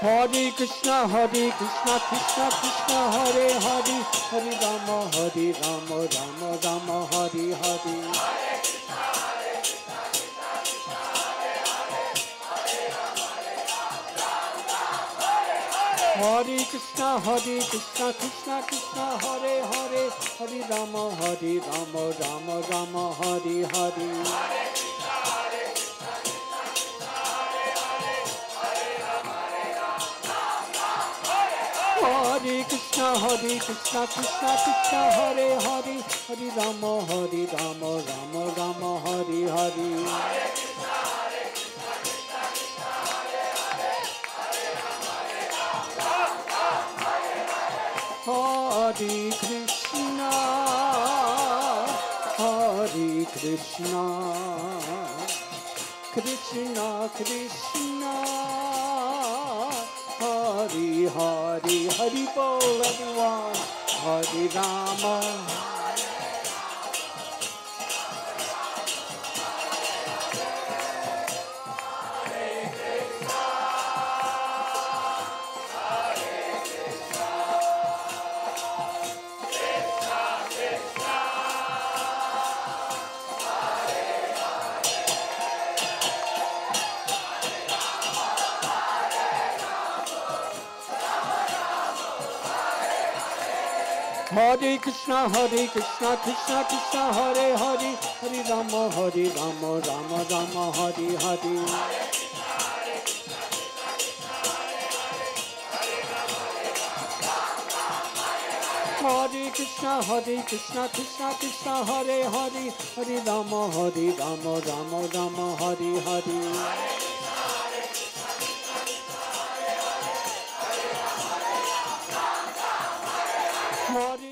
Hare Krishna, Krishna Krishna, Hare Hare, Hare Rama, Rama Rama, Hare Hare. Hare Krishna, Krishna Krishna, Hare Hare, Hare Rama, Rama Rama, Hare Hare. Hare Krishna, Krishna Krishna, Hare Hare, Hare Rama, Rama Rama, Hare Hare. Hare Krishna, Hare Krishna, Krishna Krishna, Hare Hare, Hare Bol everyone, Hare Rama. Hare Krishna, Krishna Krishna, Hare Hare, Hare Rama, Rama Rama, Hare Hare. Hare Krishna, Krishna, Hare Hare, Hare Rama, Rama Rama, Hare Hare. Hare